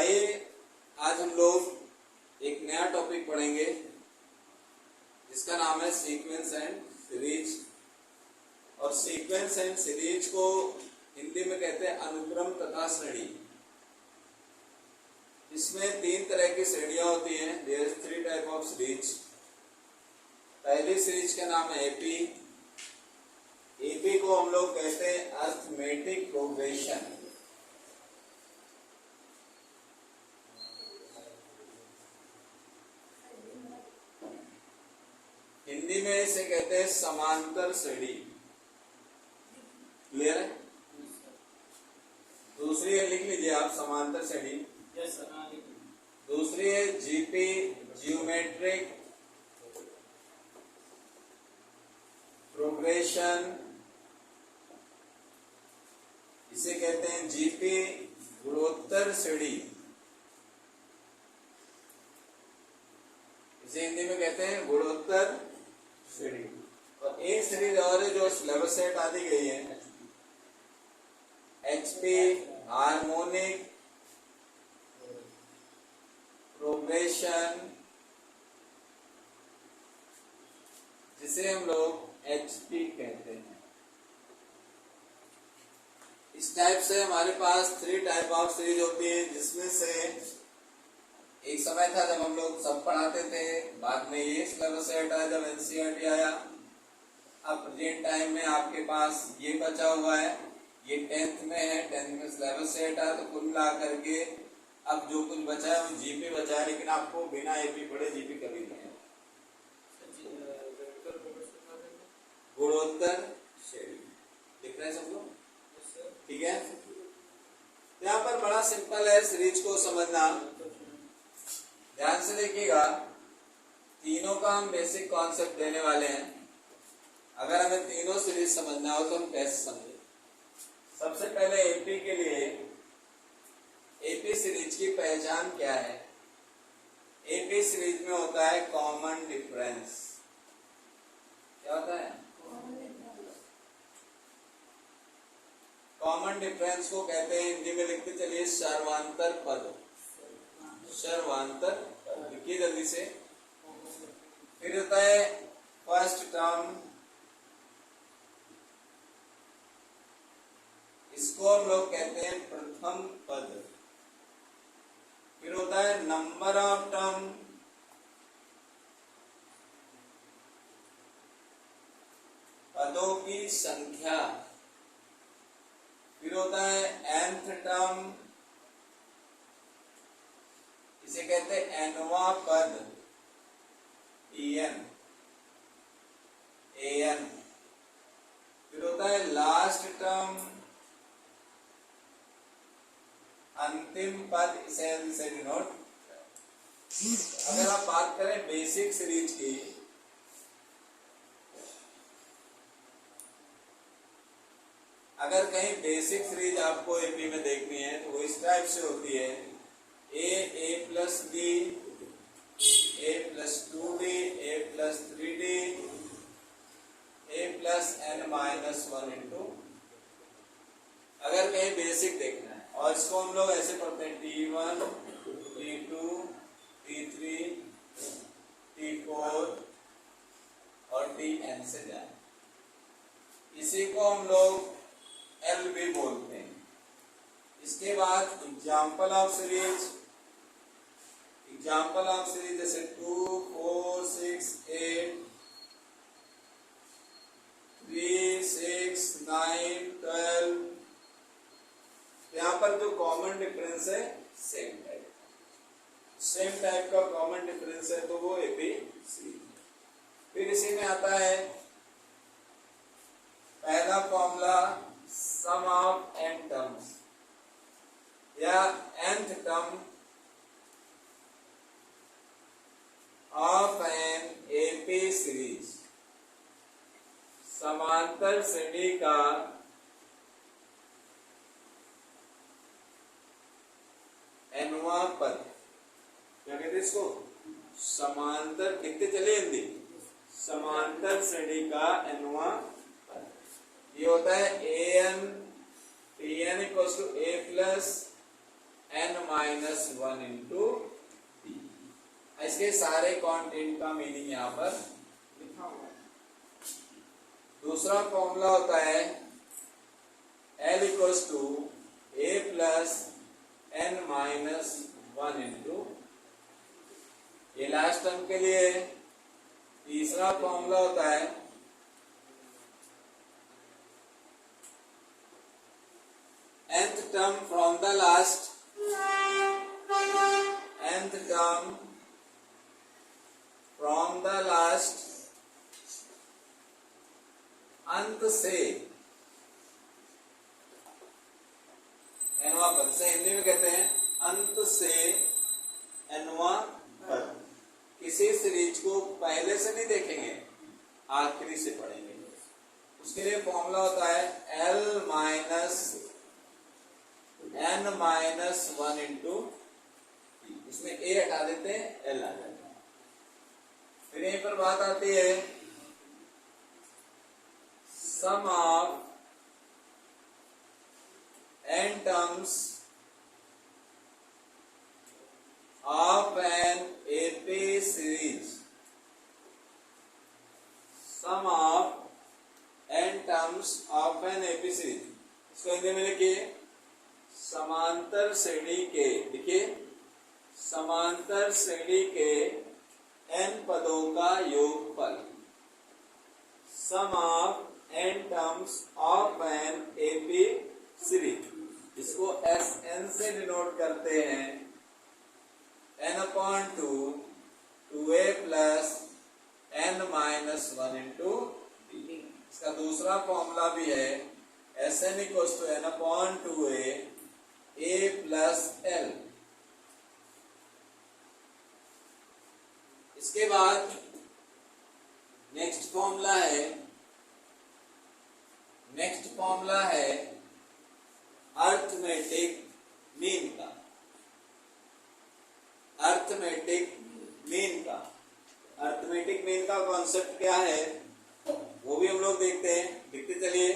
आइए आज हम लोग एक नया टॉपिक पढ़ेंगे जिसका नाम है सीक्वेंस एंड सीरीज। और सीक्वेंस एंड सीरीज को हिंदी में कहते हैं अनुक्रम तथा श्रेणी। इसमें तीन तरह की श्रेणियां होती हैं। There is 3 type of series. पहली सीरीज का नाम है एपी। एपी को हम लोग कहते हैं अरिथमेटिक प्रोग्रेशन। हिंदी में इसे कहते हैं समांतर श्रेणी। क्लियर है? दूसरी है, लिख लीजिए आप, समांतर श्रेणी। दूसरी है जीपी, जियोमेट्रिक प्रोग्रेशन। इसे कहते हैं जीपी गुणोत्तर श्रेणी। इसे हिंदी में कहते हैं गुणोत्तर श्रेणी। और एक सीरीज और है जो सिलेबस सेट आ दी गई है, एचपी हार्मोनिक प्रोग्रेशन, जिसे हम लोग एचपी कहते हैं। इस टाइप से हमारे पास 3 टाइप ऑफ सीरीज होती है, जिसमें से एक समय था जब हम लोग सब पढ़ाते थे, बाद में ये सिलेबस सेट आया जब एनसीईआरटी आया। अब प्रेजेंट टाइम में आपके पास ये बचा हुआ है, ये 10th में है, 10th में सिलेबस सेट आया। तो कुल मिला करके अब जो कुछ बचा है वो जीपी बचा है, लेकिन आपको बिना एपी पढ़े जीपी कभी नहीं है। गुणोत्तर श्रेणी लिख रहे हैं सब लोग? ठीक है। यहाँ पर बड़ा सिंपल है सीरीज को समझना। ध्यान से देखिएगा, तीनों का हम बेसिक कॉन्सेप्ट देने वाले हैं। अगर हमें तीनों सीरीज समझना हो तो हम कैसे समझें? सबसे पहले एपी के लिए एपी सीरीज की पहचान क्या है? एपी सीरीज में होता है कॉमन डिफरेंस। क्या होता है? कॉमन डिफरेंस को कहते हैं, हिंदी में लिखते चलिए, सर्वांतर पद। सर्वांतर पद लिखिए जल्दी से। फिर होता है फर्स्ट टर्म, इसको हम लोग कहते हैं प्रथम पद। फिर होता है नंबर ऑफ टर्म, पदों की संख्या। फिर होता है nth टर्म, इसे कहते हैं nवां पद, en, an। फिर होता है लास्ट टर्म, अंतिम पद, इसे डिनोट। अगर आप बात करें बेसिक सीरीज की, अगर कहीं बेसिक सीरीज आपको एपी में देखनी है तो वो इस टाइप से होती है, ए प्लस बी, ए प्लस 2d, ए प्लस 3d, ए प्लस n-1 इंटू। अगर कहीं बेसिक देखना है, और इसको हम लोग ऐसे पढ़ते हैं t1, t2, t3, t4 और tn से जाए। इसी को हम लोग एल भी बोलते हैं। इसके बाद एग्जाम्पल ऑफ सीरीज, जैसे 2, 4, 6, 8, 3, 6, 9, 12। यहाँ पर जो कॉमन डिफरेंस है सेम टाइप का कॉमन डिफरेंस है, तो वो एपी सीरीज। फिर इसी में आता है पहला formula, sum of n terms या nth term of an AP series. समांतर श्रेणी का nवां पद, क्या कहते हैं इसको? समांतर। लिखते चले हिंदी, समांतर श्रेणी का nवां पद। ये होता है an, tn equals to a plus n n-1 into p। इसके सारे कंटेंट का मीनिंग यहाँ पर लिखा हुआ है। दूसरा फॉर्मूला होता है L equals to a plus n-1 into, ये लास्ट टर्म के लिए। तीसरा फॉर्मूला होता है nth term from the last, nth term from the last, अंत से nवां पद से हिंदी में कहते हैं अंत से nवां पद। किसी सीरीज को पहले से नहीं देखेंगे, आखिरी से पढ़ेंगे। उसके लिए फॉर्मूला होता है L माइनस n-1 इंटू, इसमें a हटा देते हैं, L आ जाता है। फिर यहीं पर बात आती है sum of n terms of an AP series, sum of n terms of an AP series. इसको हिंदी में लिखिए समांतर श्रेणी के, देखिए समांतर श्रेणी के n पदों का योगफल, sum of n terms of an AP series. इसको Sn से डिनोट करते हैं n/2 2a plus n-1 into p। इसका दूसरा फॉर्मूला भी है Sn equals to n/2a a plus L। इसके बाद नेक्स्ट फॉर्मूला है अर्थमेटिक मीन का। अर्थमेटिक मीन का कॉन्सेप्ट क्या है वो भी हम लोग देखते हैं, देखते चलिए।